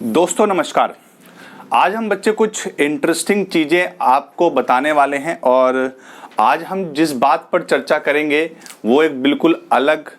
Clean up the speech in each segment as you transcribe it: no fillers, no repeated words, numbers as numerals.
दोस्तों नमस्कार। आज हम बच्चे कुछ इंटरेस्टिंग चीज़ें आपको बताने वाले हैं और आज हम जिस बात पर चर्चा करेंगे वो एक बिल्कुल अलग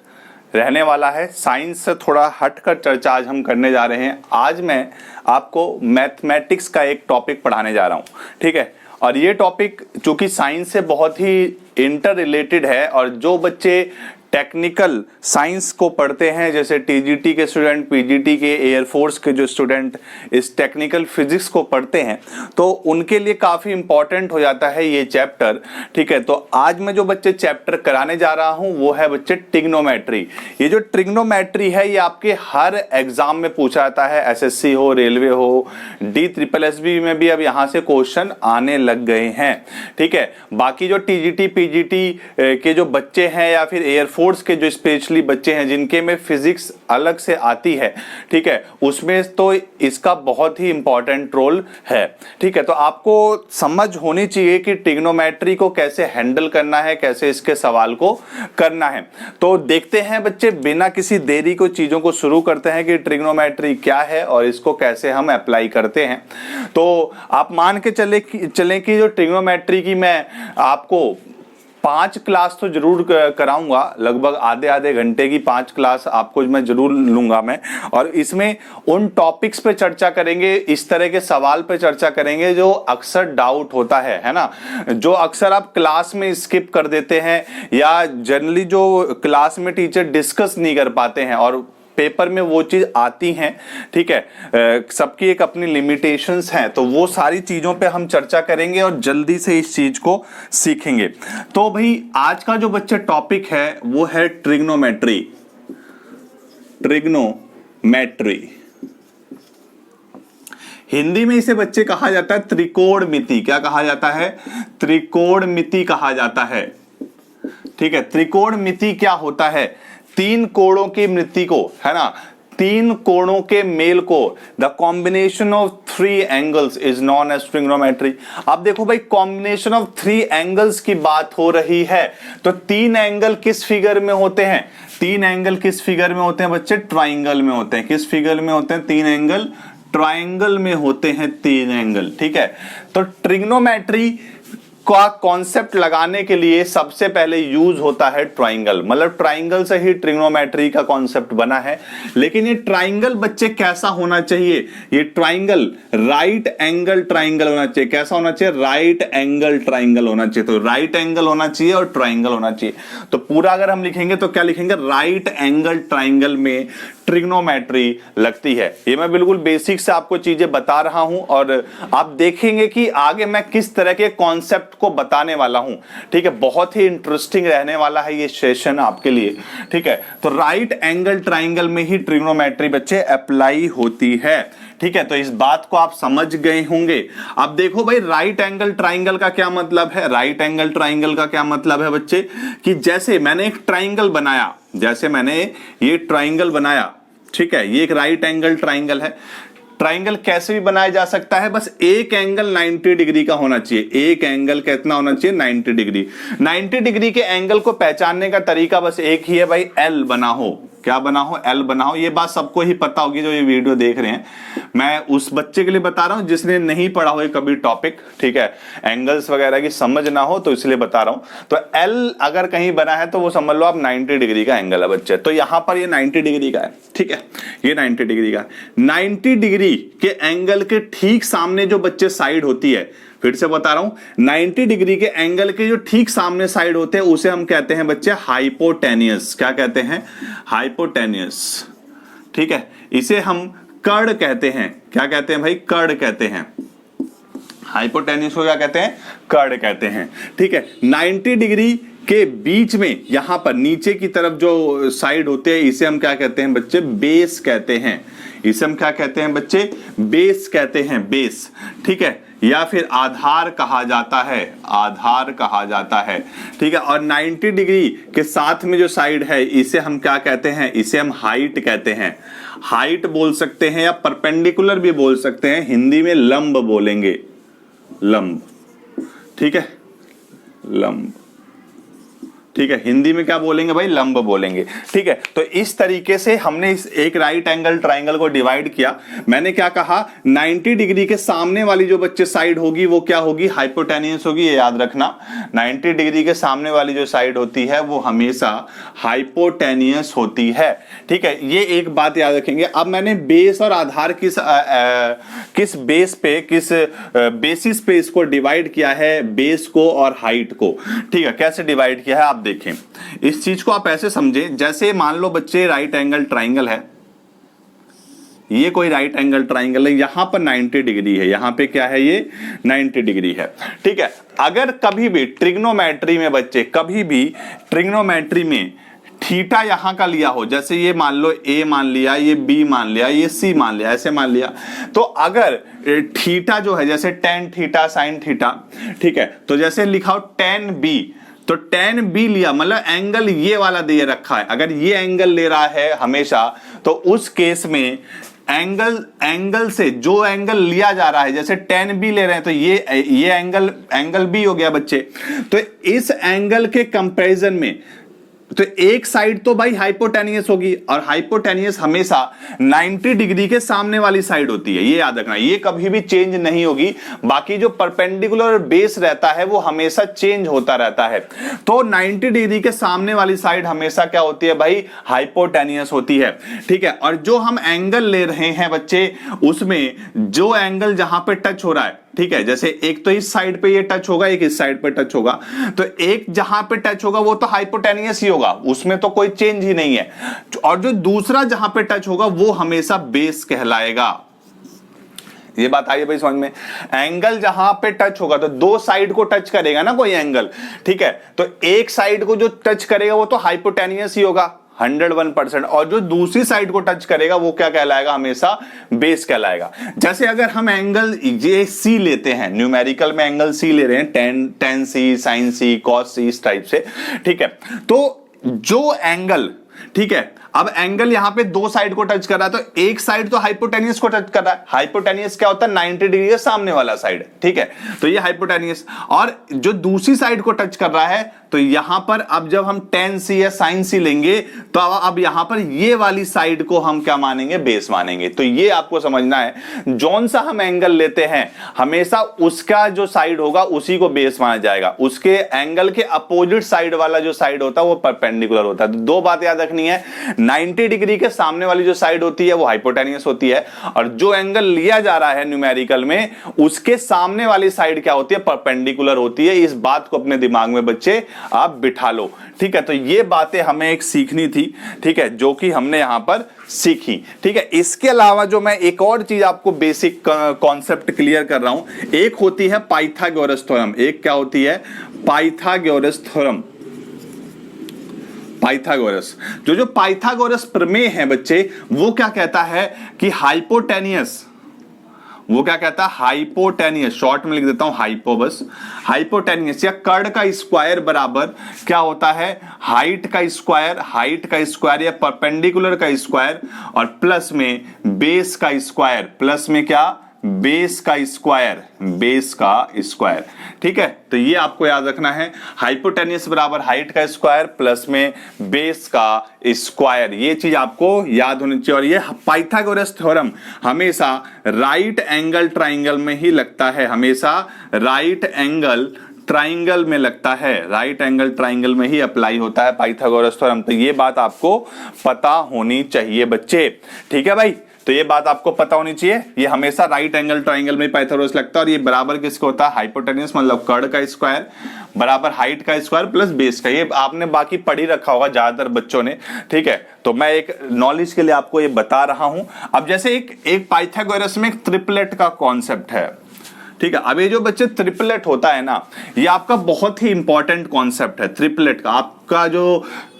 रहने वाला है। साइंस से थोड़ा हटकर चर्चा आज हम करने जा रहे हैं। आज मैं आपको मैथमेटिक्स का एक टॉपिक पढ़ाने जा रहा हूँ, ठीक है। और ये टॉपिक चूँकि साइंस से बहुत ही इंटर रिलेटेड है और जो बच्चे टेक्निकल साइंस को पढ़ते हैं, जैसे टीजीटी के स्टूडेंट, पीजीटी के, एयरफोर्स के जो स्टूडेंट इस टेक्निकल फिजिक्स को पढ़ते हैं तो उनके लिए काफ़ी इंपॉर्टेंट हो जाता है ये चैप्टर, ठीक है। तो आज मैं जो बच्चे चैप्टर कराने जा रहा हूँ वो है बच्चे ट्रिग्नोमेट्री। ये जो ट्रिग्नोमेट्री है ये आपके हर एग्जाम में पूछा जाता है, एसएससी हो, रेलवे हो, DSSB में भी अब यहाँ से क्वेश्चन आने लग गए हैं, ठीक है। बाकी जो टीजीटी पीजीटी के जो बच्चे हैं या फिर एयरफोर्स के जो स्पेशली बच्चे हैं जिनके में फिजिक्स अलग से आती है, ठीक है, उसमें तो इसका बहुत ही इंपॉर्टेंट रोल है, ठीक है। तो आपको समझ होनी चाहिए कि ट्रिग्नोमेट्री को कैसे हैंडल करना है, कैसे इसके सवाल को करना है। तो देखते हैं बच्चे, बिना किसी देरी को चीजों को शुरू करते हैं कि ट्रिग्नोमेट्री क्या है और इसको कैसे हम अप्लाई करते हैं। तो आप मान के चलें कि जो ट्रिग्नोमेट्री की मैं आपको 5 क्लास तो जरूर कराऊंगा, लगभग आधे घंटे की 5 क्लास आपको मैं जरूर लूंगा मैं। और इसमें उन टॉपिक्स पे चर्चा करेंगे, इस तरह के सवाल पे चर्चा करेंगे जो अक्सर डाउट होता है ना, जो अक्सर आप क्लास में स्किप कर देते हैं या जनरली जो क्लास में टीचर डिस्कस नहीं कर पाते हैं और पेपर में वो चीज आती हैं, ठीक है। सबकी एक अपनी लिमिटेशंस हैं, तो वो सारी चीजों पे हम चर्चा करेंगे और जल्दी से इस चीज को सीखेंगे। तो भाई आज का जो बच्चे टॉपिक है वो है ट्रिग्नोमेट्री। ट्रिग्नोमेट्री हिंदी में इसे बच्चे कहा जाता है त्रिकोणमिति। क्या कहा जाता है? त्रिकोणमिति कहा जाता है, ठीक है। त्रिकोणमिति क्या होता है? 3 कोणों की मिति को, है ना, 3 कोणों के मेल को, the combination of 3 angles is known as trigonometry. अब देखो भाई, कॉम्बिनेशन ऑफ 3 एंगल्स की बात हो रही है, तो 3 एंगल किस फिगर में होते हैं? 3 एंगल किस फिगर में होते हैं बच्चे? ट्राइंगल में होते हैं। किस फिगर में होते हैं? 3 एंगल ट्राइंगल में होते हैं, 3 एंगल, ठीक है। तो ट्रिग्नोमेट्री का कॉन्सेप्ट लगाने के लिए सबसे पहले यूज होता है ट्राइंगल, मतलब ट्राइंगल से ही ट्रिग्नोमेट्री का कॉन्सेप्ट बना है। लेकिन ये ट्राइंगल बच्चे कैसा होना चाहिए? ये ट्राइंगल राइट एंगल ट्राइंगल होना चाहिए। कैसा होना चाहिए? राइट एंगल ट्राइंगल होना चाहिए। तो राइट एंगल होना चाहिए और ट्राइंगल होना चाहिए। तो पूरा अगर हम लिखेंगे तो क्या लिखेंगे? राइट एंगल ट्राइंगल में ट्रिग्नोमेट्री लगती है। ये मैं बिल्कुल बेसिक से आपको चीजें बता रहा हूं और आप देखेंगे कि आगे मैं किस तरह के कॉन्सेप्ट को बताने वाला हूं, ठीक है। बहुत ही इंटरेस्टिंग रहने वाला है ये सेशन आपके लिए, ठीक है। तो राइट एंगल ट्राइंगल में ही ट्रिग्नोमेट्री बच्चे अप्लाई होती है, ठीक है। तो इस बात को आप समझ गए होंगे। अब देखो भाई, राइट एंगल ट्राइंगल का क्या मतलब है? राइट एंगल ट्राइंगल का क्या मतलब है बच्चे कि जैसे मैंने एक ट्राइंगल बनाया, जैसे मैंने ये ट्राइंगल बनाया, ठीक है, ये एक राइट एंगल ट्राइंगल है। ट्राइंगल कैसे भी बनाया जा सकता है, बस एक एंगल 90 डिग्री का होना चाहिए। एक एंगल कितना होना चाहिए? 90 डिग्री। 90 डिग्री के एंगल को पहचानने का तरीका बस एक ही है भाई, एल बना हो। क्या बना हो? एल बना हो। ये बात सबको ही पता होगी जो ये वीडियो देख रहे हैं। मैं उस बच्चे के लिए बता रहा हूं जिसने नहीं पढ़ा हो कभी टॉपिक, ठीक है, एंगल्स वगैरह की समझ ना हो, तो इसलिए बता रहा हूं। तो एल अगर कहीं बना है तो वो समझ लो आप 90 डिग्री का एंगल है बच्चे। तो यहां पर ये 90 डिग्री का है, ठीक है, ये 90 डिग्री का। 90 डिग्री के एंगल के ठीक सामने जो बच्चे साइड होती है, फिर से बता रहा हूं, 90 डिग्री के एंगल के जो ठीक सामने साइड होते हैं उसे हम कहते हैं बच्चे हाइपोटेनियस। क्या कहते हैं? हाइपोटेनियस, ठीक है। इसे हम कर्ण कहते हैं। क्या कहते हैं भाई? कर्ण कहते हैं। हाइपोटेनियस को क्या कहते हैं? कर्ण कहते हैं, ठीक है। 90 डिग्री के बीच में यहां पर नीचे की तरफ जो साइड होते हैं इसे हम क्या कहते हैं बच्चे? बेस कहते हैं। इसे हम क्या कहते हैं बच्चे? बेस कहते हैं, बेस, ठीक है, या फिर आधार कहा जाता है, आधार कहा जाता है, ठीक है। और 90 डिग्री के साथ में जो साइड है इसे हम क्या कहते हैं? इसे हम हाइट कहते हैं। हाइट बोल सकते हैं या परपेंडिकुलर भी बोल सकते हैं, हिंदी में लंब बोलेंगे, लंब, ठीक है, लंब। ठीक है, हिंदी में क्या बोलेंगे भाई, लंब बोलेंगे। ठीक है, तो इस तरीके से हमने इस एक राइट एंगल ट्राइंगल को डिवाइड किया। मैंने क्या कहा, 90 डिग्री के सामने वाली जो बच्चे साइड होगी वो क्या होगी, हाइपोटेनियस होगी, ये याद रखना। 90 डिग्री के सामने वाली जो साइड होती है वो हमेशा हाइपोटेनियस होती है। ठीक है, ये एक बात याद रखेंगे। अब मैंने बेस और आधार किस बेस पे, किस बेसिस पे इसको डिवाइड किया है, बेस को और हाइट को। ठीक है, कैसे डिवाइड किया है आप देखें। इस चीज को आप ऐसे समझें, जैसे मान लो बच्चे राइट एंगल ट्राइंगल है, ये कोई राइट एंगल ट्राइंगल है, यहां पर 90 डिग्री है, यहां पे क्या है, ये 90 डिग्री है। ठीक है, अगर कभी भी ट्रिग्नोमेट्री में बच्चे, कभी भी ट्रिग्नोमेट्री में थीटा यहां का लिया हो, जैसे ये मान लो ए मान लिया, ये बी मान लिया, ये सी मान लिया, ऐसे मान लिया, तो अगर थीटा जो है, जैसे टेन थीटा साइन थीटा, ठीक है, तो जैसे लिखा हो टेन बी, तो टेन बी लिया, मतलब एंगल ये वाला दे रखा है, अगर ये एंगल ले रहा है हमेशा, तो उस केस में एंगल से जो एंगल लिया जा रहा है, जैसे टेन बी ले रहे हैं, तो ये एंगल बी हो गया बच्चे। तो इस एंगल के कंपैरिजन में तो एक साइड तो भाई हाइपोटेनियस होगी, और हाइपोटेनियस हमेशा 90 डिग्री के सामने वाली साइड होती है, ये याद रखना, ये कभी भी चेंज नहीं होगी। बाकी जो परपेंडिकुलर बेस रहता है वो हमेशा चेंज होता रहता है। तो 90 डिग्री के सामने वाली साइड हमेशा क्या होती है भाई, हाइपोटेनियस होती है। ठीक है, और जो हम एंगल ले रहे हैं बच्चे, उसमें जो एंगल जहां पे टच हो रहा है, ठीक है, जैसे एक तो इस साइड पे ये टच होगा, एक इस साइड पे टच होगा, तो एक जहां पे टच होगा वो तो हाइपोटेनियस ही होगा, उसमें तो कोई चेंज ही नहीं है, और जो दूसरा जहां पे टच होगा वो हमेशा बेस कहलाएगा। ये बात आई है भाई समझ में। एंगल जहां पे टच होगा, तो दो साइड को टच करेगा ना कोई एंगल, ठीक है, तो एक साइड को जो टच करेगा वो तो हाइपोटेनियस ही होगा 101%, और जो दूसरी साइड को टच करेगा वो क्या कहलाएगा, हमेशा बेस कहलाएगा। जैसे अगर हम एंगल ये सी लेते हैं, न्यूमेरिकल में एंगल सी ले रहे हैं, टेन सी, साइन सी, कॉस सी, इस टाइप से, ठीक है, तो जो एंगल, ठीक है, अब एंगल यहां पे दो साइड को टच कर रहा है, तो एक साइड तो हाइपोटेनियस को टच कर रहा है। हाइपोटेनियस क्या होता है, 90 डिग्री के सामने वाला साइड, ठीक है, तो ये हाइपोटेनियस, और जो दूसरी साइड को टच कर रहा है, तो यहां पर अब जब हम टेन सी या साइन सी लेंगे, तो अब यहां पर ये वाली साइड को हम क्या मानेंगे, बेस मानेंगे। तो ये आपको समझना है, जौन सा हम एंगल लेते हैं हमेशा उसका जो साइड होगा उसी को बेस माना जाएगा, उसके एंगल के अपोजिट साइड वाला जो साइड होता है वो परपेंडिकुलर होता है। तो दो बात याद रखनी है, 90 डिग्री के सामने वाली जो साइड होती है वो हाइपोटेनियस होती है, और जो एंगल लिया जा रहा है न्यूमेरिकल में उसके सामने वाली साइड क्या होती है, परपेंडिकुलर होती है। इस बात को अपने दिमाग में बच्चे आप बिठा लो, ठीक है। तो ये बातें हमें एक सीखनी थी, ठीक है, जो कि हमने यहां पर सीखी, ठीक है। इसके अलावा जो मैं एक और चीज आपको बेसिक कॉन्सेप्ट क्लियर कर रहा हूं, एक होती है पाइथागोरस थ्योरम, एक क्या होती है, पाइथागोरस थ्योरम। पाइथागोरस, जो पाइथागोरस प्रमेय है बच्चे, वो क्या कहता है कि हाइपोटेनियस, वो क्या कहता है, हाइपोटेनियस, शॉर्ट में लिख देता हूं हाइपो, बस हाइपोटेनियस, या कर्ण का स्क्वायर बराबर क्या होता है, हाइट का स्क्वायर या परपेंडिकुलर का स्क्वायर, और प्लस में बेस का स्क्वायर, प्लस में क्या, बेस का स्क्वायर, ठीक है। तो ये आपको याद रखना है, हाइपोटेनियस बराबर हाइट का स्क्वायर प्लस में बेस का स्क्वायर, ये चीज आपको याद होनी चाहिए। और ये पाइथागोरस थ्योरम हमेशा राइट एंगल ट्राइंगल में ही लगता है, हमेशा राइट एंगल ट्राइंगल में लगता है, राइट एंगल ट्राइंगल में ही अप्लाई होता है पाइथागोरस थ्योरम। तो ये बात आपको पता होनी चाहिए बच्चे, ठीक है भाई। तो ये बात आपको पता होनी चाहिए, ये हमेशा राइट एंगल ट्राइंगल में पाइथागोरस लगता है, और ये बराबर किसको होता है, हाइपोटेनियस, मतलब कर्ण का स्क्वायर बराबर हाइट का स्क्वायर प्लस बेस का। ये आपने बाकी पढ़ ही रखा होगा ज्यादातर बच्चों ने, ठीक है। तो मैं एक नॉलेज के लिए आपको ये बता रहा हूं। अब जैसे एक पाइथागोरस में एक ट्रिपलेट का कॉन्सेप्ट है, ठीक है। अब ये जो बच्चे ट्रिपलेट होता है ना, ये आपका बहुत ही इंपॉर्टेंट कॉन्सेप्ट है ट्रिपलेट का। आपका जो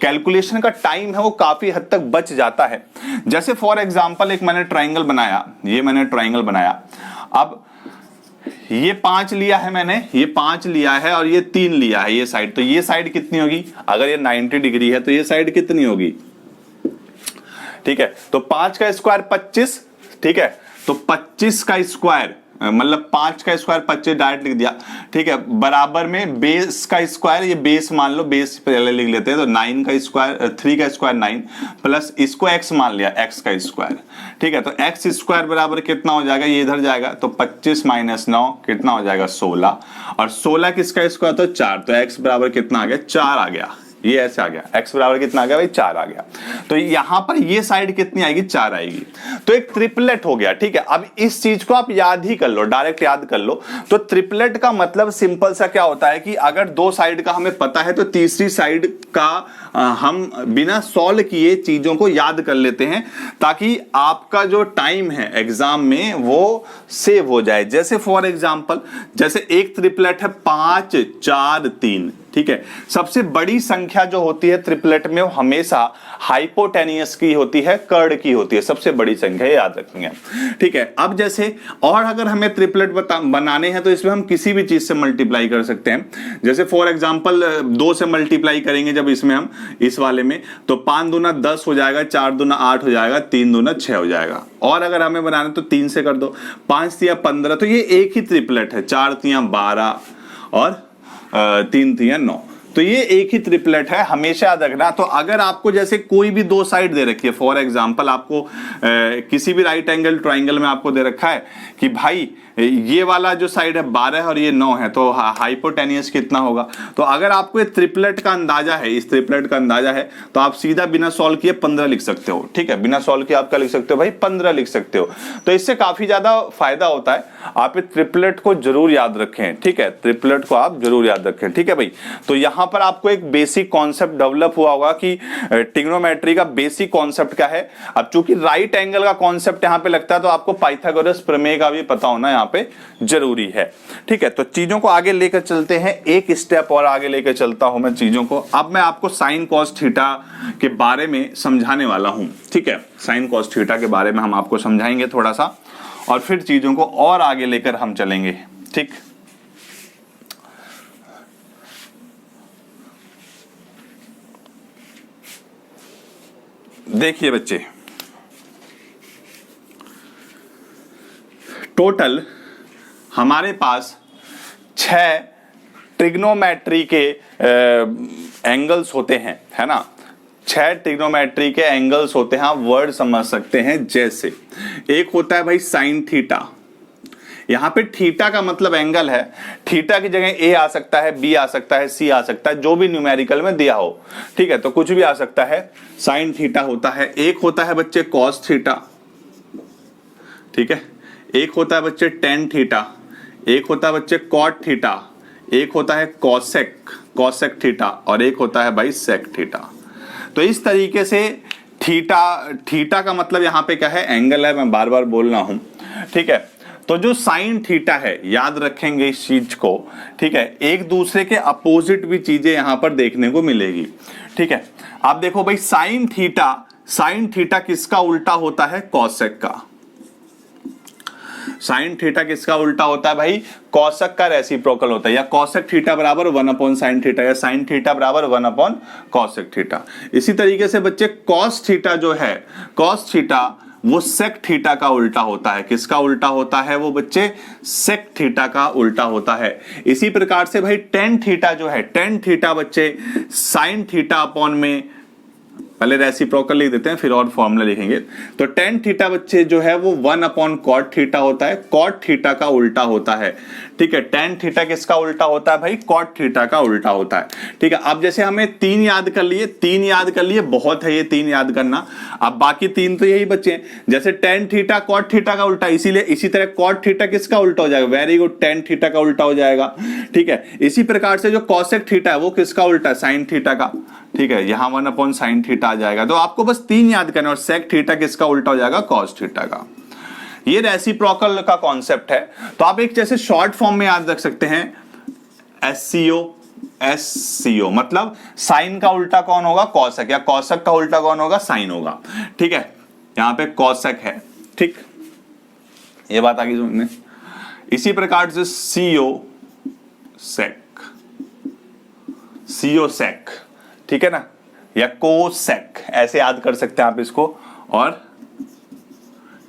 कैलकुलेशन का टाइम है वो काफी हद तक बच जाता है। जैसे फॉर एग्जांपल एक मैंने ट्राइंगल बनाया, ये मैंने ट्राइंगल बनाया, अब ये 5 लिया है मैंने, ये 5 लिया है और ये 3 लिया है, ये साइड, तो ये साइड कितनी होगी, अगर ये 90 डिग्री है तो ये साइड कितनी होगी, ठीक है। तो 5 का स्क्वायर 25, ठीक है, तो 25 का स्क्वायर मतलब 5 का स्क्वायर 25 डायरेक्ट लिख दिया, ठीक है, बराबर में बेस का स्क्वायर, ये बेस मान लो, बेस पहले लिख लेते हैं, तो 9 का स्क्वायर 3 का स्क्वायर 9 प्लस इसको x मान लिया, x का स्क्वायर, ठीक है, तो x स्क्वायर बराबर कितना हो जाएगा, ये इधर जाएगा तो 25 माइनस 9 कितना हो जाएगा 16, और 16 किसका स्क्वायर तो 4, तो x बराबर कितना आ गया 4 आ गया, ये ऐसे आ गया, x बराबर कितना आ गया भाई 4 आ गया। तो यहां पर ये साइड कितनी आएगी 4 आएगी, तो एक ट्रिपलेट हो गया, ठीक है। अब इस चीज को आप याद ही कर लो, डायरेक्ट याद कर लो। तो ट्रिपलेट का मतलब सिंपल सा क्या होता है कि अगर दो साइड का हमें पता है तो तीसरी साइड का हम बिना सॉल्व किए चीजों को याद कर लेते हैं, ताकि आपका जो टाइम है एग्जाम में वो सेव हो जाए। जैसे फॉर एग्जांपल, जैसे एक ट्रिपलेट है 5 4 3, ठीक है, सबसे बड़ी संख्या जो होती है ट्रिपलेट में वो हमेशा हाइपोटेनियस की होती है, कर्ड की होती है, सबसे बड़ी संख्या, याद रखेंगे, ठीक है। अब जैसे और अगर हमें ट्रिपलेट बनाने हैं तो इसमें हम किसी भी चीज से मल्टीप्लाई कर सकते हैं। जैसे फॉर एग्जांपल 2 से मल्टीप्लाई करेंगे जब इसमें हम इस वाले में, तो 5 दूना 10 हो जाएगा, 4 दूना 8 हो जाएगा, 3 दूना 6 हो जाएगा। और अगर हमें बनाना तो 3 से कर दो, 5 तिया 15, तो ये एक ही ट्रिपलेट है, 4 तिया 12 और 3 तिया 9, तो ये एक ही ट्रिपलेट है, हमेशा याद रखना। तो अगर आपको जैसे कोई भी दो साइड दे रखी है, फॉर एग्जांपल आपको किसी भी राइट एंगल ट्राइंगल में आपको दे रखा है कि भाई ये वाला जो साइड है 12 है और ये 9 है, तो हाइपोटेनियस कितना होगा। तो अगर आपको ये ट्रिपलेट का अंदाजा है, इस ट्रिपलेट का अंदाजा है, तो आप सीधा बिना सॉल्व किए 15 लिख सकते हो, ठीक है, बिना सॉल्व किए आप क्या लिख सकते हो भाई 15 लिख सकते हो। तो इससे काफी ज्यादा फायदा होता है, आप इस ट्रिपलेट को जरूर याद रखें, ठीक है, ट्रिपलेट को आप जरूर याद रखें, ठीक है भाई। तो यहां पर आपको एक बेसिक कॉन्सेप्ट डेवलप हुआ होगा कि ट्रिग्नोमेट्री का बेसिक कॉन्सेप्ट क्या है। अब चूंकि राइट एंगल का कॉन्सेप्ट यहां पे लगता है, तो आपको पाइथागोरस प्रमेय का भी पता होना यहाँ पे जरूरी है, ठीक है। तो चीजों को आगे लेकर चलते हैं, एक स्टेप और आगे लेकर चलता हूं मैं चीजों को। अब मैं आपको साइन कॉस थीटा के बारे में समझाने वाला हूं, ठीक है, साइन कॉस थीटा के बारे में हम आपको समझाएंगे थोड़ा सा, और फिर चीजों को और आगे लेकर हम चलेंगे, ठीक। देखिए बच्चे, टोटल हमारे पास 6 ट्रिग्नोमेट्री के एंगल्स होते हैं, है ना, 6 ट्रिग्नोमेट्री के एंगल्स होते हैं, आप वर्ड समझ सकते हैं। जैसे एक होता है भाई साइन थीटा, यहां पे थीटा का मतलब एंगल है, थीटा की जगह ए आ सकता है, बी आ सकता है, सी आ सकता है, जो भी न्यूमेरिकल में दिया हो, ठीक है, तो कुछ भी आ सकता है, साइन थीटा होता है। एक होता है बच्चे कॉस थीटा, ठीक है, एक होता है बच्चे टेन थीटा, एक होता है बच्चे कॉट थीटा, एक होता है कॉसेक थीटा, और एक होता है भाई सेक थीटा। तो इस तरीके से थीटा का मतलब यहां पे क्या है, एंगल है, मैं बार बार बोल रहा हूं, ठीक है। तो जो साइन थीटा है, याद रखेंगे इस चीज को, ठीक है, एक दूसरे के अपोजिट भी चीजें यहां पर देखने को मिलेगी, ठीक है। आप देखो भाई साइन थीटा किसका उल्टा होता है, कॉसेक का। साइन थीटा किसका उल्टा होता है भाई, कॉसेक का रेसिप्रोकल होता है, या कॉसेक थीटा बराबर 1/sin थीटा, या साइन थीटा बराबर 1/cosec थीटा। इसी तरीके से बच्चे कॉस थीटा जो है, कॉस थीटा वो सेक थीटा का उल्टा होता है। किसका उल्टा होता है वो बच्चे, सेक थीटा का उल्टा होता है। इसी प्रकार से भाई टेन थीटा जो है, टेन थीटा बच्चे साइन थीटा अपॉन में, पहले रेसिप्रोकल लिख देते हैं फिर और फॉर्मूला लिखेंगे। तो टेन थीटा बच्चे जो है वो 1/cot थीटा होता है, कॉट थीटा का उल्टा होता है, ठीक है। टेन थीटा किसका उल्टा होता है भाई, कॉट थीटा का उल्टा होता है, ठीक है। अब जैसे हमें 3 याद कर लिए, बहुत है ये 3 याद करना। अब बाकी 3 तो यही बच्चे हैं, जैसे टेन थीटा कॉट थीटा का उल्टा, इसीलिए इसी तरह कॉट थीटा किसका उल्टा हो जाएगा, वेरी गुड, टेन थीटा का उल्टा हो जाएगा, ठीक है। इसी प्रकार से जो कॉसेक थीटा है वो किसका उल्टा है, साइन थीटा का, ठीक है, यहां 1/sin थीटा आ जाएगा। तो आपको बस 3 याद करना, और सेक थीटा किसका उल्टा हो जाएगा, कॉस थीटा का। ये रेसिप्रोकल का कॉन्सेप्ट है। तो आप एक जैसे शॉर्ट फॉर्म में याद रख सकते हैं, एससीओ मतलब साइन का उल्टा कौन होगा, कॉसेक, या कॉसेक का उल्टा कौन होगा, साइन होगा, ठीक है। यहां पे कॉसेक है, ठीक, ये बात आगे सुनने। इसी प्रकार से सीओ सेक, ठीक है ना, या कोसेक, ऐसे याद कर सकते हैं आप इसको। और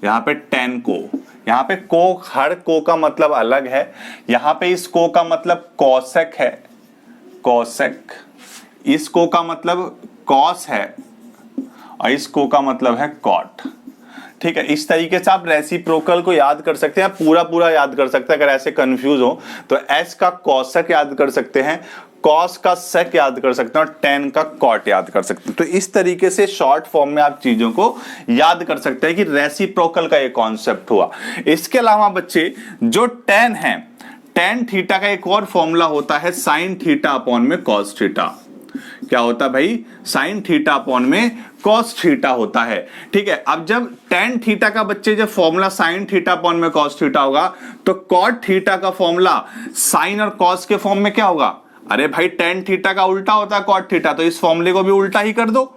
यहां पे टेन को, यहाँ पे को, हर को का मतलब अलग है। यहाँ पे इस को का मतलब कौशक है, कौशक। इस को का मतलब कॉस है और इस को का मतलब है कॉट। ठीक है, इस तरीके से आप रेसिप्रोकल को याद कर सकते हैं, पूरा पूरा याद कर सकते हैं। अगर ऐसे कंफ्यूज हो तो एस का कौशक याद कर सकते हैं, कॉस का सेक याद कर सकते हैं और टेन का कॉट याद कर सकते हैं। तो इस तरीके से शॉर्ट फॉर्म में आप चीजों को याद कर सकते हैं कि रेसिप्रोकल का ये कॉन्सेप्ट हुआ। इसके अलावा बच्चे जो टेन है, टेन थीटा का एक और फॉर्मूला होता है साइन थीटा अपॉन में कॉस थीटा। क्या होता है भाई? साइन थीटा अपॉन में कॉस थीटा होता है। ठीक है, अब जब टेन थीटा का बच्चे जब फॉर्मूला साइन थीटा अपॉन में कॉस थीटा होगा तो कॉट थीटा का फॉर्मूला साइन और कॉस के फॉर्म में क्या होगा? अरे भाई टेन थीटा का उल्टा होता है कॉट थीटा, तो इस फॉर्मूले को भी उल्टा ही कर दो।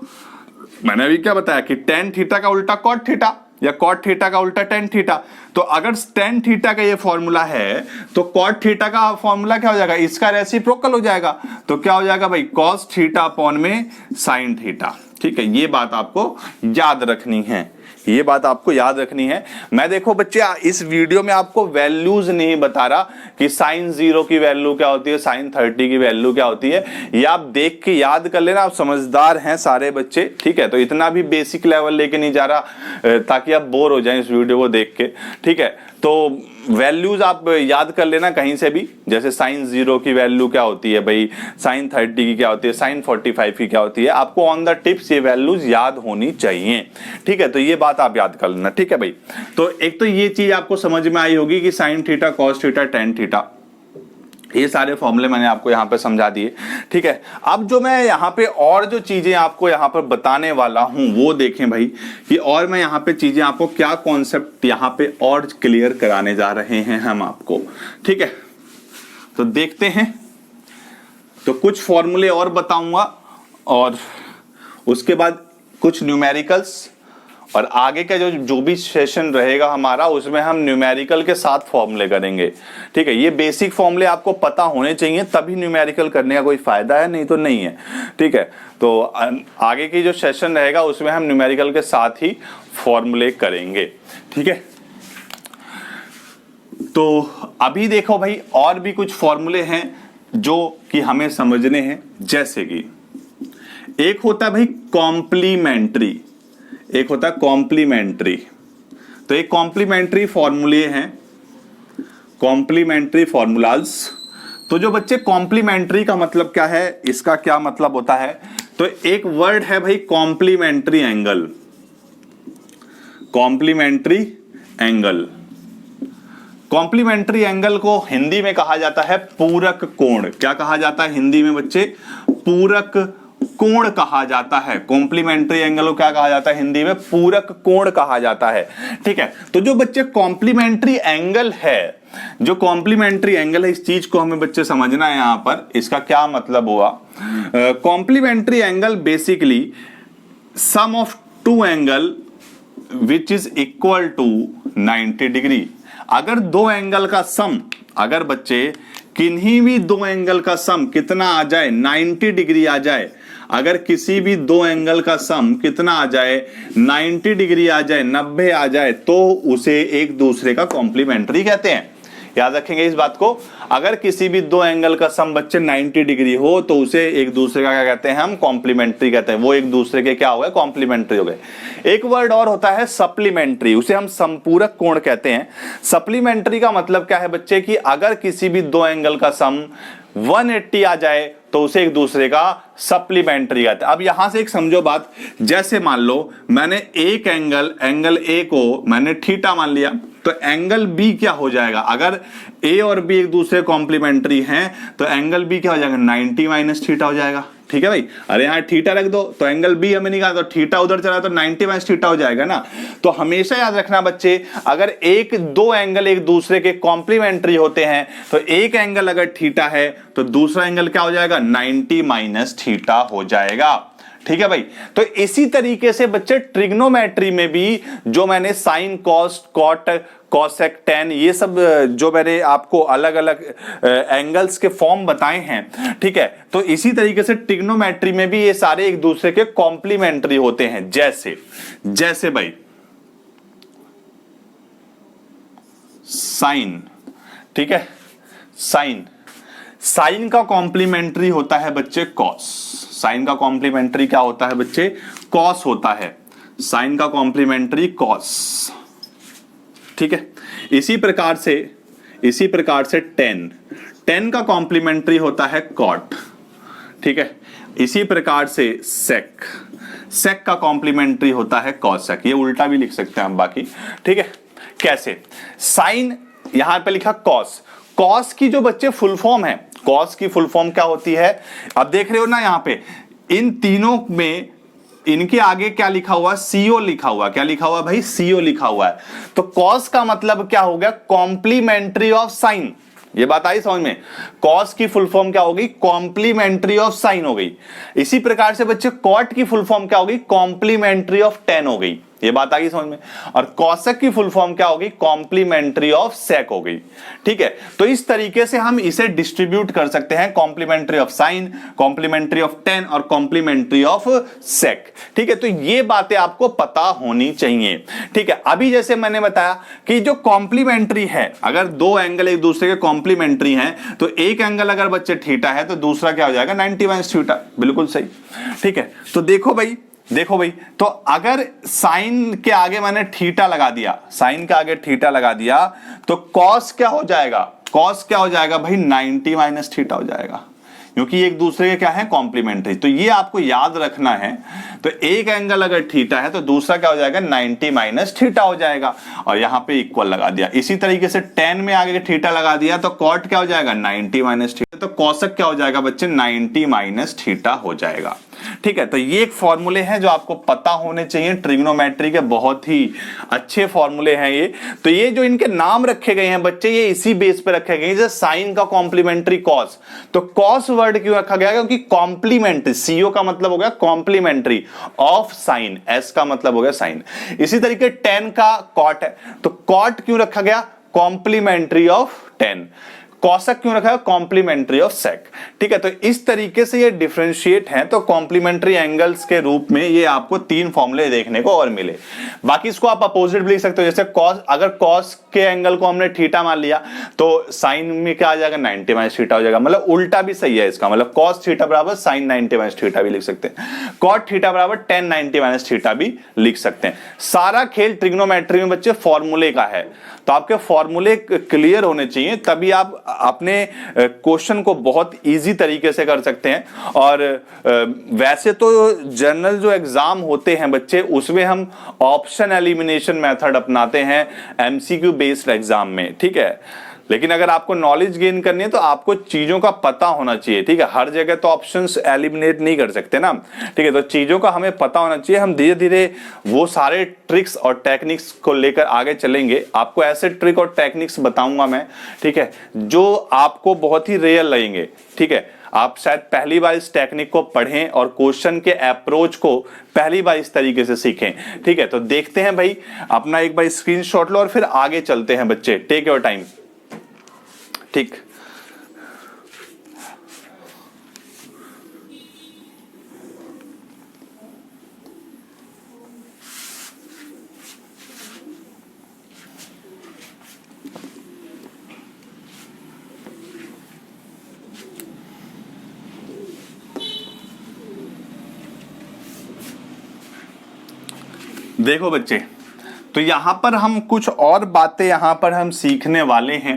मैंने अभी क्या बताया कि टेन थीटा का उल्टा कॉट थीटा या कॉट थीटा का उल्टा टेन थीटा। तो अगर टेन थीटा का ये फॉर्मूला है तो कॉट थीटा का फॉर्मूला क्या हो जाएगा? इसका रेसिप्रोकल हो जाएगा। तो क्या हो जाएगा भाई? कॉस थीटा अपॉन में साइन थीटा। ठीक है, ये बात आपको याद रखनी है, ये बात आपको याद रखनी है। मैं देखो बच्चे इस वीडियो में आपको वैल्यूज नहीं बता रहा कि साइन 0 की वैल्यू क्या होती है, साइन 30 की वैल्यू क्या होती है। ये आप देख के याद कर लेना, आप समझदार हैं सारे बच्चे। ठीक है, तो इतना भी बेसिक लेवल लेके नहीं जा रहा ताकि आप बोर हो जाएं इस वीडियो को देख के। ठीक है, तो वैल्यूज आप याद कर लेना कहीं से भी, जैसे साइन 0 की वैल्यू क्या होती है भाई, साइन 30 की क्या होती है, साइन 45 की क्या होती है। आपको ऑन द टिप्स ये वैल्यूज याद होनी चाहिए। ठीक है, तो ये बात आप याद कर लेना। ठीक है भाई, तो एक तो ये चीज आपको समझ में आई होगी कि sine theta, cos theta, tan theta, ये सारे फॉर्मूले मैंने आपको यहाँ पे समझा दिए। ठीक है, अब जो मैं यहाँ पे और जो चीजें आपको यहाँ पर बताने वाला हूँ वो देखें भाई कि और मैं यहाँ पे चीजें आपको क्या कॉन्सेप्ट यहाँ पे और क्लियर कराने जा रहे हैं हम आपको। ठीक है, तो देखते हैं। तो कुछ फॉर्मूले और बताऊंगा और उसके बाद कुछ न्यूमेरिकल्स, और आगे का जो भी सेशन रहेगा हमारा उसमें हम न्यूमेरिकल के साथ फॉर्मूले करेंगे। ठीक है, ये बेसिक फॉर्मूले आपको पता होने चाहिए, तभी न्यूमेरिकल करने का कोई फायदा है, नहीं तो नहीं है। ठीक है, तो आगे की जो सेशन रहेगा उसमें हम न्यूमेरिकल के साथ ही फॉर्मूले करेंगे। ठीक है, तो अभी देखो भाई और भी कुछ फॉर्मूले हैं जो कि हमें समझने हैं। जैसे कि एक होता है भाई कॉम्प्लीमेंट्री, एक होता है कॉम्प्लीमेंट्री। तो एक कॉम्प्लीमेंट्री फॉर्मूले हैं, कॉम्प्लीमेंट्री फॉर्मूलाज। तो जो बच्चे कॉम्प्लीमेंट्री का मतलब क्या है, इसका क्या मतलब होता है? तो एक वर्ड है भाई complementary angle, complementary angle. Complementary angle को हिंदी में कहा जाता है पूरक कोण। क्या कहा जाता है हिंदी में बच्चे? पूरक कोण कहा जाता है। कॉम्प्लीमेंट्री एंगल को क्या कहा जाता है हिंदी में? पूरक कोण कहा जाता है। ठीक है, तो जो बच्चे कॉम्प्लीमेंट्री एंगल है, जो कॉम्प्लीमेंट्री एंगल है, इस चीज को हमें बच्चे समझना है यहां पर। इसका क्या मतलब हुआ? Complementary angle basically sum of two angle which is equal to 90 degree. अगर दो एंगल का सम, अगर बच्चे किन्हीं भी दो एंगल का सम कितना आ जाए, 90 डिग्री आ जाए, अगर किसी भी दो एंगल का सम कितना आ जाए, 90 डिग्री आ जाए, 90 आ जाए, तो उसे एक दूसरे का कॉम्प्लीमेंट्री कहते हैं। याद रखेंगे इस बात को। अगर किसी भी दो एंगल का सम बच्चे 90 डिग्री हो तो उसे एक दूसरे का क्या कहते हैं? हम कॉम्प्लीमेंट्री कहते हैं। वो एक दूसरे के क्या हो गए? कॉम्प्लीमेंट्री हो गए। एक वर्ड और होता है सप्लीमेंट्री, उसे हम संपूरक कोण कहते हैं। सप्लीमेंट्री का मतलब क्या है बच्चे? कि अगर किसी भी दो एंगल का सम 180 आ जाए तो उसे एक दूसरे का सप्लीमेंट्री कहते हैं। अब यहां से एक समझो बात, जैसे मान लो मैंने एक एंगल ए को मैंने थीटा मान लिया, तो एंगल बी क्या हो जाएगा? अगर ए और बी एक दूसरे कॉम्प्लीमेंट्री हैं तो एंगल बी क्या हो जाएगा? 90 माइनस थीटा हो जाएगा। ठीक है भाई, अरे यहाँ थीटा रख दो तो एंगल बी हमें निकाला, तो थीटा उधर चला तो 90 माइनस थीटा हो जाएगा ना। तो हमेशा याद रखना बच्चे, अगर एक दो एंगल एक दूसरे के कॉम्प्लीमेंट्री होते हैं तो एक एंगल अगर थीटा है तो दूसरा एंगल क्या हो जाएगा? 90 माइनस थीटा हो जाएगा। ठीक है भाई, तो इसी तरीके से बच्चे ट्रिग्नोमेट्री में भी जो मैंने sine, cos, cot, cosec, tan, ये सब जो मैंने आपको अलग अलग एंगल्स के फॉर्म बताए हैं, ठीक है, तो इसी तरीके से ट्रिग्नोमेट्री में भी ये सारे एक दूसरे के कॉम्प्लीमेंट्री होते हैं। जैसे भाई साइन, ठीक है, साइन। साइन का कॉम्प्लीमेंट्री होता है बच्चे कॉस। साइन का कॉम्प्लीमेंट्री क्या होता है बच्चे? कॉस होता है। साइन का कॉम्प्लीमेंट्री कॉस, ठीक है। इसी प्रकार से टेन का कॉम्प्लीमेंट्री होता है कॉट, ठीक है। इसी प्रकार से सेक का कॉम्प्लीमेंट्री होता है कॉसेक। ये उल्टा भी लिख सकते हैं हम बाकी, ठीक है। कैसे? साइन यहां पे लिखा कॉस। कॉस की जो बच्चे फुल फॉर्म है, कॉस की फुल फॉर्म क्या होती है? अब देख रहे हो ना यहां पे इन तीनों में इनके आगे क्या लिखा हुआ? सीओ लिखा हुआ। क्या लिखा हुआ भाई? सीओ लिखा हुआ है। तो कॉस का मतलब क्या हो गया? Complementary of sine. ये बात आई समझ में? कॉस की फुल फॉर्म क्या होगी? कॉम्प्लीमेंट्री ऑफ साइन हो गई। इसी प्रकार से बच्चे कॉट की फुल फॉर्म क्या होगी? कॉम्प्लीमेंट्री ऑफ टेन हो गई। ये बात आ गई समझ में? और कॉसेक की फुल फॉर्म क्या होगी? कॉम्प्लीमेंट्री ऑफ सेक हो गई, ठीक है। तो इस तरीके से हम इसे डिस्ट्रीब्यूट कर सकते हैं, complementary of sine, complementary of tan और कॉम्प्लीमेंट्री ऑफ सेक, ठीक है। तो ये बातें आपको पता होनी चाहिए, ठीक है। अभी जैसे मैंने बताया कि जो कॉम्प्लीमेंट्री है, अगर दो एंगल एक दूसरे के कॉम्प्लीमेंट्री हैं तो एक एंगल अगर बच्चे थीटा है तो दूसरा क्या हो जाएगा? 90 माइनस थीटा। बिल्कुल सही, ठीक है। तो देखो भाई, तो अगर साइन के आगे मैंने थीटा लगा दिया, साइन के आगे थीटा लगा दिया, तो कॉस क्या हो जाएगा? कॉस क्या हो जाएगा भाई? 90 माइनस थीटा हो जाएगा, क्योंकि एक दूसरे के क्या है? कॉम्प्लीमेंट्री। तो ये आपको याद रखना है। तो एक एंगल अगर थीटा है तो दूसरा क्या हो जाएगा? 90 माइनस थीटा हो जाएगा, और यहां पे इक्वल लगा दिया। इसी तरीके से टेन में आगे थीटा लगा दिया तो कॉट क्या हो जाएगा? 90 माइनस थीटा। तो कॉसेक क्या हो जाएगा बच्चे? 90 माइनस थीटा हो जाएगा, ठीक है। तो ये एक फॉर्मूले हैं जो आपको पता होने चाहिए, ट्रिग्नोमेट्री के बहुत ही अच्छे फॉर्मूले हैं ये। तो ये जो इनके नाम रखे गए हैं बच्चे, ये इसी बेस पे रखे गए हैं। जैसे साइन का कॉम्प्लीमेंट्री कॉस, तो कॉस वर्ड क्यों रखा गया? क्योंकि कॉम्प्लीमेंट्री, सीओ का मतलब हो गया कॉम्प्लीमेंट्री ऑफ साइन, एस का मतलब हो गया साइन। इसी तरीके टेन का कॉट है, तो कॉट क्यों रखा गया? Complementary of ten. कॉसेक क्यों रखा है? कॉम्प्लीमेंट्री ऑफ सेक, ठीक है। तो इस तरीके से ये डिफरेंशिएट हैं। तो कॉम्प्लीमेंट्री एंगल्स के रूप में ये आपको तीन फॉर्मूले देखने को और मिले। बाकी इसको आप अपोजिट भी लिख सकते हो। जैसे कॉस, अगर कॉस के एंगल को हमने थीटा मान लिया तो साइन में क्या आ जाएगा? 90 माइनस थीटा हो जाएगा। मतलब उल्टा भी सही है इसका, मतलब कॉस थीटा बराबर साइन 90 माइनस थीटा भी लिख सकते हैं। कॉट थीटा बराबर टेन 90 माइनस थीटा भी लिख सकते हैं। सारा खेल ट्रिग्नोमेट्री में बच्चे फॉर्मूले का है। तो आपके फॉर्मूले क्लियर होने चाहिए, तभी आप अपने क्वेश्चन को बहुत इजी तरीके से कर सकते हैं। और वैसे तो जनरल जो एग्जाम होते हैं बच्चे, उसमें हम ऑप्शन एलिमिनेशन मेथड अपनाते हैं एमसीक्यू बेस्ड एग्जाम में, ठीक है। लेकिन अगर आपको नॉलेज गेन करनी है तो आपको चीजों का पता होना चाहिए, ठीक है। हर जगह तो ऑप्शंस एलिमिनेट नहीं कर सकते ना, ठीक है। तो चीजों का हमें पता होना चाहिए। हम धीरे धीरे वो सारे ट्रिक्स और टेक्निक्स को लेकर आगे चलेंगे। आपको ऐसे ट्रिक और टेक्निक्स बताऊंगा मैं, ठीक है, जो आपको बहुत ही रेयर लगेंगे, ठीक है। आप शायद पहली बार इस टेक्निक को पढ़ें और क्वेश्चन के अप्रोच को पहली बार इस तरीके से सीखें, ठीक है। तो देखते हैं भाई, अपना एक बार स्क्रीनशॉट लो और फिर आगे चलते हैं बच्चे। टेक योर टाइम, ठीक। देखो बच्चे, तो यहां पर हम कुछ और बातें यहां पर हम सीखने वाले हैं,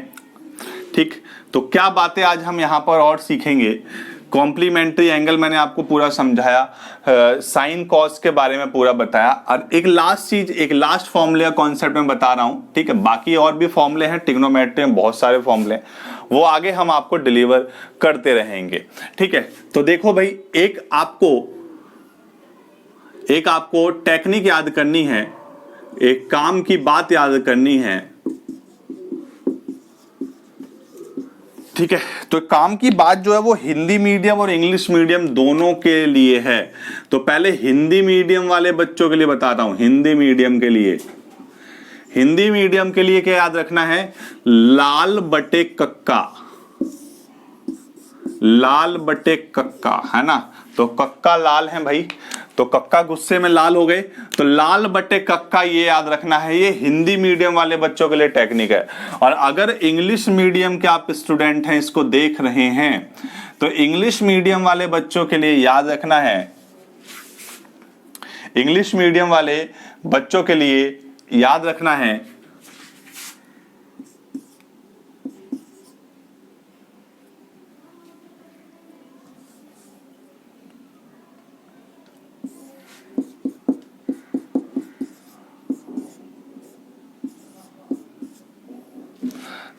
ठीक। तो क्या बातें आज हम यहां पर और सीखेंगे? कॉम्प्लीमेंट्री एंगल मैंने आपको पूरा समझाया, साइन कॉस के बारे में पूरा बताया, और एक लास्ट चीज, एक लास्ट फॉर्मूले का कॉन्सेप्ट में बता रहा हूं, ठीक है। बाकी और भी फॉर्मूले हैं ट्रिग्नोमेट्री में, बहुत सारे फॉर्मूले, वो आगे हम आपको डिलीवर करते रहेंगे, ठीक है। तो देखो भाई, एक आपको टेक्निक याद करनी है, एक काम की बात याद करनी है, ठीक है। तो काम की बात जो है वो हिंदी मीडियम और इंग्लिश मीडियम दोनों के लिए है। तो पहले हिंदी मीडियम वाले बच्चों के लिए बताता हूं। हिंदी मीडियम के लिए क्या याद रखना है? लाल बटे कक्का, लाल बटे कक्का, है ना। तो कक्का लाल है भाई, तो कक्का गुस्से में लाल हो गए, तो लाल बटे कक्का ये याद रखना है। ये हिंदी मीडियम वाले बच्चों के लिए टेक्निक है। और अगर इंग्लिश मीडियम के आप स्टूडेंट हैं, इसको देख रहे हैं, तो इंग्लिश मीडियम वाले बच्चों के लिए याद रखना है, इंग्लिश मीडियम वाले बच्चों के लिए याद रखना है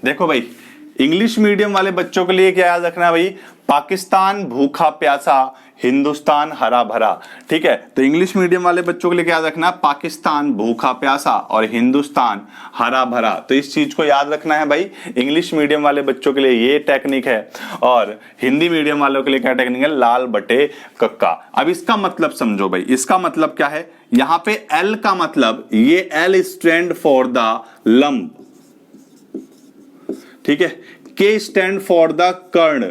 देखो भाई, इंग्लिश मीडियम वाले बच्चों के लिए क्या याद रखना है भाई, पाकिस्तान भूखा प्यासा, हिंदुस्तान हरा भरा। ठीक है, तो इंग्लिश मीडियम वाले बच्चों के लिए क्या याद रखना, पाकिस्तान भूखा प्यासा और हिंदुस्तान हरा भरा। तो इस चीज को याद रखना है भाई, इंग्लिश मीडियम वाले बच्चों के लिए ये टेक्निक है, और हिंदी मीडियम वालों के लिए क्या टेक्निक है, लाल बटे कक्का। अब इसका मतलब समझो भाई, इसका मतलब क्या है, यहां पे एल का मतलब, ये एल स्टैंड फॉर द लंब, ठीक है, के stand for the Karna,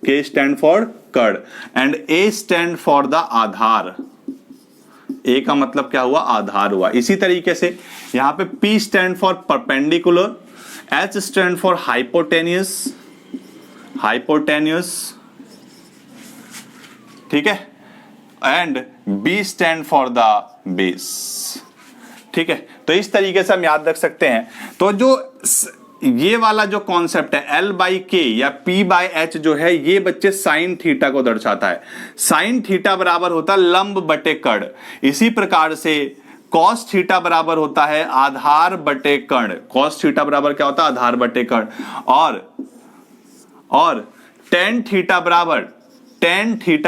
K stand for Karna, and A stand for the Aadhaar. A का मतलब क्या हुआ, आधार हुआ। इसी तरीके से यहां पे P stand for perpendicular, H stand for hypotenuse, hypotenuse, ठीक है, and B stand for the base. ठीक है, तो इस तरीके से हम याद रख सकते हैं। तो जो ये वाला जो कॉन्सेप्ट है L बाई के या P बाई एच जो है, ये बच्चे साइन थीटा को दर्शाता है। साइन थीटा बराबर होता है लंब बटे कर्ण। इसी प्रकार से कॉस थीटा बराबर होता है आधार बटे कर्ण। कॉस थीटा बराबर क्या होता है, आधार बटे कर्ण। और टेन थीटा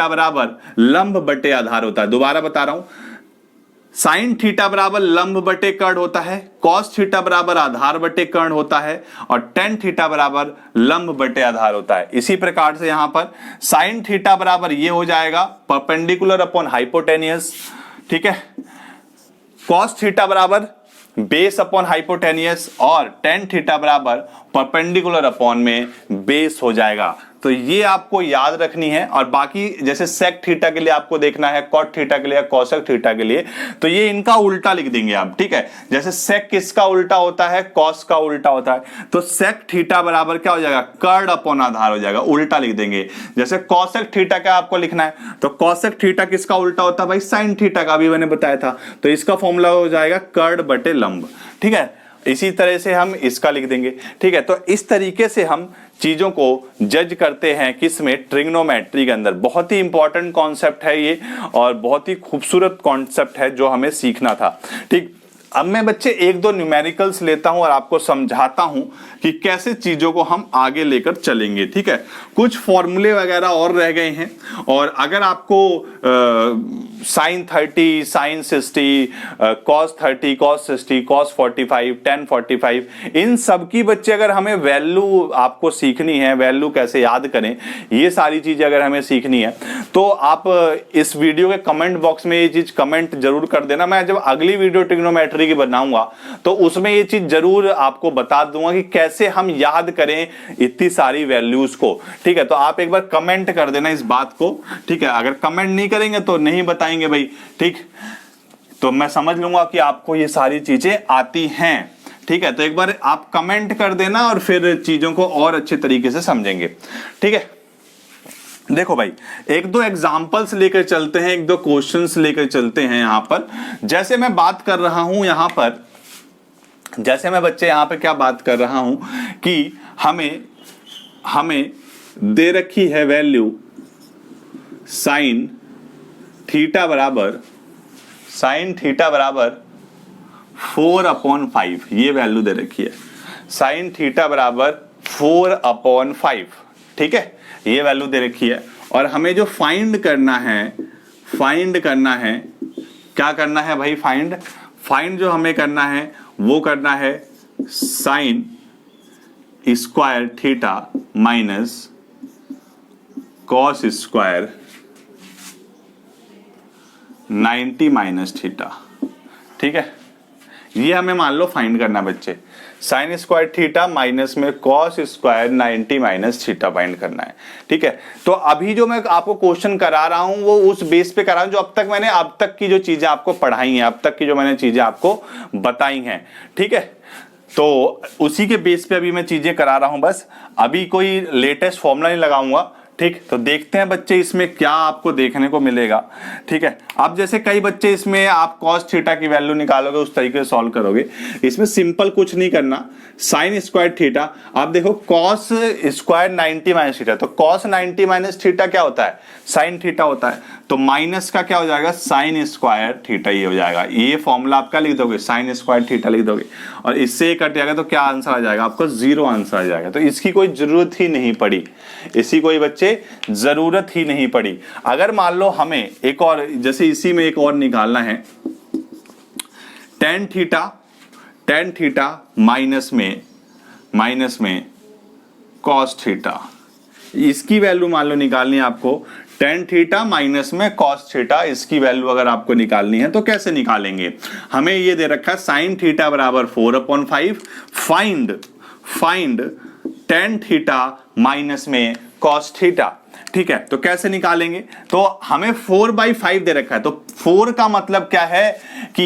बराबर लंब बटे आधार होता है। दोबारा बता रहा हूं, साइन थीटा बराबर लंब बटे कर्ण होता है, कॉस थीटा बराबर आधार बटे कर्ण होता है, और टेन थीटा बराबर लंब बटे आधार होता है। इसी प्रकार से यहां पर साइन थीटा बराबर ये हो जाएगा परपेंडिकुलर अपॉन हाइपोटेनियस, ठीक है, कॉस थीटा बराबर बेस अपॉन हाइपोटेनियस, और टेन थीटा बराबर परपेंडिकुलर अपॉन में बेस हो जाएगा। तो ये आपको याद रखनी है। और बाकी जैसे सेक थीटा के लिए आपको देखना है, कॉट थीटा के लिए, कॉसेक थीटा के लिए, तो ये इनका उल्टा लिख देंगे आप। ठीक है, जैसे सेक किसका उल्टा होता है, कॉस का उल्टा होता है, तो सेक थीटा बराबर क्या हो जाएगा, कर्ण अपॉन आधार हो जाएगा, उल्टा लिख देंगे। जैसे कॉसेक थीटा का आपको लिखना है, तो कॉसेक थीटा किसका उल्टा होता है भाई, साइन थीटा का, भी मैंने बताया था। तो इसका फॉर्मूला हो जाएगा कर्ण बटे लंब। ठीक है, इसी तरह से हम इसका लिख देंगे। ठीक है, तो इस तरीके से हम चीजों को जज करते हैं किसमें, ट्रिग्नोमेट्री के अंदर। बहुत ही इंपॉर्टेंट कॉन्सेप्ट है ये, और बहुत ही खूबसूरत कॉन्सेप्ट है जो हमें सीखना था। ठीक, अब मैं बच्चे एक दो न्यूमेरिकल्स लेता हूं और आपको समझाता हूं कि कैसे चीजों को हम आगे लेकर चलेंगे। ठीक है, कुछ फॉर्मूले वगैरह और रह गए हैं, और अगर आपको sine 30, sine 60, cos 30, cos 60, cos 45, tan 45, इन सब की बच्चे अगर हमें वैल्यू आपको सीखनी है, वैल्यू कैसे याद करें, ये सारी चीजें अगर हमें सीखनी है, तो आप इस वीडियो के कमेंट बॉक्स में ये चीज कमेंट जरूर कर देना। मैं जब अगली वीडियो ट्रिग्नोमेट्री की बनाऊंगा तो उसमें ये चीज जरूर आपको बता दूंगा कि कैसे हम याद करें इतनी सारी वैल्यूज को। ठीक है, तो आप एक बार कमेंट कर देना इस बात को। ठीक है, अगर कमेंट नहीं करेंगे तो नहीं बताएंगे भाई। ठीक, तो मैं समझ लूंगा कि आपको ये सारी चीजें आती हैं। ठीक है, तो एक बार आप कमेंट कर देना और फिर चीजों को और अच्छे तरीके से समझेंगे। ठीक है, देखो भाई, एक दो एग्जाम्पल्स लेकर चलते हैं, एक दो क्वेश्चंस लेकर चलते हैं। यहां पर जैसे मैं बात कर रहा हूं, यहां पर जैसे मैं बच्चे यहां पे क्या बात कर रहा हूं कि हमें दे रखी है वैल्यू साइन थीटा बराबर 4/5, ये वैल्यू दे रखी है, साइन थीटा बराबर 4/5। ठीक है, ये वैल्यू दे रखी है, और हमें जो फाइंड करना है क्या करना है भाई, फाइंड जो हमें करना है वो करना है sine square theta minus cos square 90 minus theta. ठीक है, ये हमें मान लो फाइंड करना बच्चे। साइन स्क्वायर थीटा माइनस में cos square 90 minus theta find करना है। ठीक है, तो अभी जो मैं आपको क्वेश्चन करा रहा हूं वो उस बेस पे करा रहा हूं जो अब तक की जो चीजें आपको पढ़ाई हैं, अब तक की जो मैंने चीजें आपको बताई हैं। ठीक है, तो उसी के बेस पे अभी मैं चीजें करा रहा हूं, बस अभी कोई लेटेस्ट फॉर्मूला नहीं लगाऊंगा। ठीक, तो देखते हैं बच्चे इसमें क्या आपको देखने को मिलेगा। ठीक है, अब जैसे कई बच्चे इसमें आप cos थीटा की वैल्यू निकालोगे, उस तरीके से सॉल्व करोगे। इसमें सिंपल कुछ नहीं करना, साइन स्क्वायर थीटा, आप देखो cos स्क्वायर 90 माइनस थीटा, तो cos 90 माइनस थीटा क्या होता है, साइन थीटा होता है, तो माइनस का क्या हो जाएगा, साइन स्क्वायर थीटा ये हो जाएगा। ये फॉर्मूला आप क्या लिख दोगे, साइन स्क्वायर थीटा लिख दोगे, और इससे ये कट जाएगा तो क्या आंसर आ जाएगा आपको, 0 आंसर आ जाएगा। तो इसकी कोई जरूरत ही नहीं पड़ी, इसी कोई बच्चे जरूरत ही नहीं पड़ी। अगर मान लो हमें एक और, जैसे इसी में एक और निकालना है, टेन थीटा माइनस में कॉस थीटा, इसकी वैल्यू मान लो निकालनी है आपको, टेन थीटा माइनस में कॉस थीटा, इसकी वैल्यू अगर आपको निकालनी है तो कैसे निकालेंगे। हमें ये दे रखा है साइन थीटा बराबर 4/5, फाइंड टेन थीटा माइनस में कॉस थीटा। ठीक है, तो कैसे निकालेंगे, तो हमें 4/5 दे रखा है, तो 4 का मतलब क्या है कि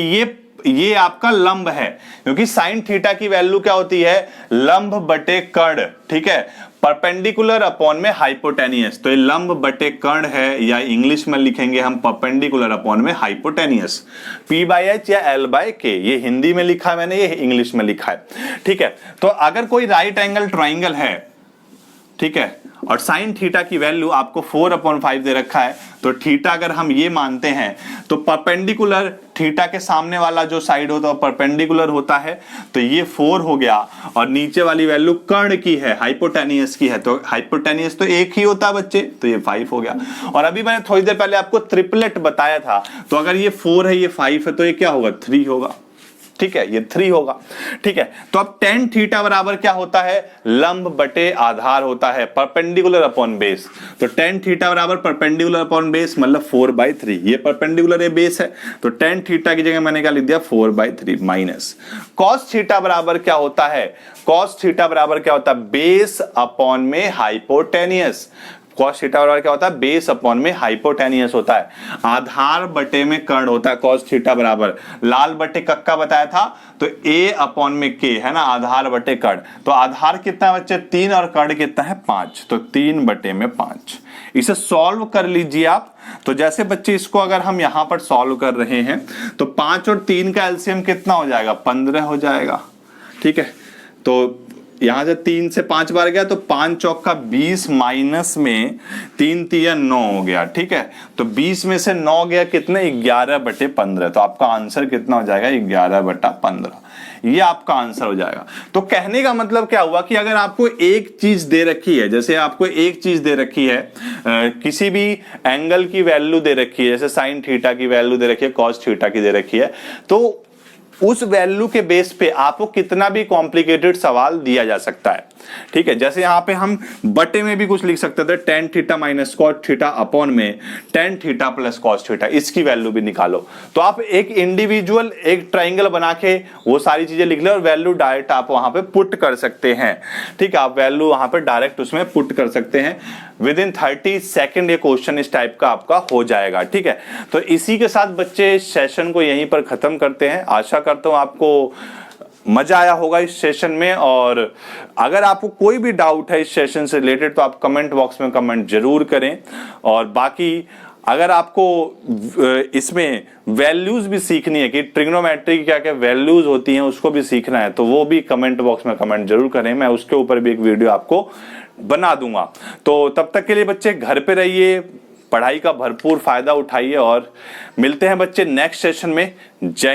ये आपका लंब है, क्योंकि साइन थीटा की वैल्यू क्या होती है, लंब बटे कर्ण। ठीक है, परपेंडिकुलर अपॉन में हाइपोटेनियस, तो ये लंब बटे कर्ण है, या इंग्लिश में लिखेंगे हम परपेंडिकुलर अपॉन में हाइपोटेनियस, P/H या L/K, ये हिंदी में लिखा है मैंने, ये इंग्लिश में लिखा है। ठीक है, तो अगर कोई राइट एंगल ट्राइंगल है, ठीक है, और साइन थीटा की वैल्यू आपको 4/5 दे रखा है, तो थीटा अगर हम ये मानते हैं तो परपेंडिकुलर, थीटा के सामने वाला जो साइड होता है परपेंडिकुलर होता है, तो ये 4 हो गया, और नीचे वाली वैल्यू कर्ण की है, हाइपोटेनियस की है, तो हाइपोटेनियस तो एक ही होता है बच्चे, तो ये 5 हो गया। और अभी मैंने थोड़ी देर पहले आपको ट्रिपलेट बताया था, तो अगर ये 4 है, ये 5 है, तो ये क्या होगा, 3 होगा। ठीक है, ये 3 होगा। ठीक है, तो अब टेन थीटा बराबर क्या होता है, लंब बटे आधार होता है, परपेंडिकुलर अपॉन बेस, तो टेन थीटा बराबर परपेंडिकुलर अपॉन बेस मतलब 4/3, ये परपेंडिकुलर है, बेस है, तो टेन थीटा की जगह मैंने क्या लिख दिया, 4/3 माइनस कॉस थीटा बराबर क्या होता है, कॉस थीटा बराबर क्या होता है, बेस अपॉन में हाइपोटेनियस, कॉस थीटा बराबर क्या होता है, बेस अपॉन में हाइपोटेनियस होता है, आधार बटे में कर्ण होता है। कॉस थीटा बराबर लाल बटे कक्का बताया था, तो a अपॉन में k है ना, आधार बटे कर्ण, तो आधार कितना है बच्चे 3 और कर्ण कितना है 5, तो 3/5। इसे सॉल्व कर लीजिए आप। तो जैसे बच्चे इसको अगर हम यहां पर सॉल्व कर रहे हैं, तो 5 और 3 का एलसीएम कितना हो जाएगा, 15 हो जाएगा। ठीक है, तो यहां से 3 से 5 बार गया, तो 5 चौक का 20 माइनस में 3 तिया 9 हो गया। ठीक है, तो 20 में से 9 गया कितने, 11/15, तो आपका आंसर कितना हो जाएगा, 11/15, ये आपका आंसर हो जाएगा। तो कहने का मतलब क्या हुआ कि अगर आपको एक चीज दे रखी है, जैसे आपको एक चीज दे रखी है, किसी भी एंगल की वैल्यू दे रखी है, जैसे साइन थीटा की वैल्यू दे रखी है, कॉस थीटा की दे रखी है, तो उस वैल्यू के बेस पे आपको कितना भी कॉम्प्लिकेटेड सवाल दिया जा सकता है। ठीक है, जैसे यहां पे हम बटे में भी कुछ लिख सकते थे, tan theta minus cos theta upon में tan theta plus cos theta, इसकी वैल्यू भी निकालो। तो आप एक इंडिविजुअल एक ट्राइंगल बना के वो सारी चीजें लिख ले और वैल्यू डायरेक्ट आप वहां पे पुट कर सकते हैं। ठीक है, आप वैल्यू वहां पे डायरेक्ट उसमें पुट कर सकते हैं। विद इन 30 सेकेंड ये क्वेश्चन इस टाइप का आपका हो जाएगा। ठीक है, तो इसी के साथ बच्चे इस सेशन को यहीं पर खत्म करते हैं। आशा करता हूं आपको मजा आया होगा इस सेशन में, और अगर आपको कोई भी डाउट है इस सेशन से रिलेटेड तो आप कमेंट बॉक्स में कमेंट जरूर करें। और बाकी अगर आपको इसमें वैल्यूज भी सीखनी है कि ट्रिग्नोमेट्री की क्या क्या वैल्यूज होती हैं उसको भी सीखना है, तो वो भी कमेंट बॉक्स में कमेंट जरूर करें, मैं उसके ऊपर भी एक वीडियो आपको बना दूंगा। तो तब तक के लिए बच्चे घर पे रहिए, पढ़ाई का भरपूर फायदा उठाइए, और मिलते हैं बच्चे नेक्स्ट सेशन में। जय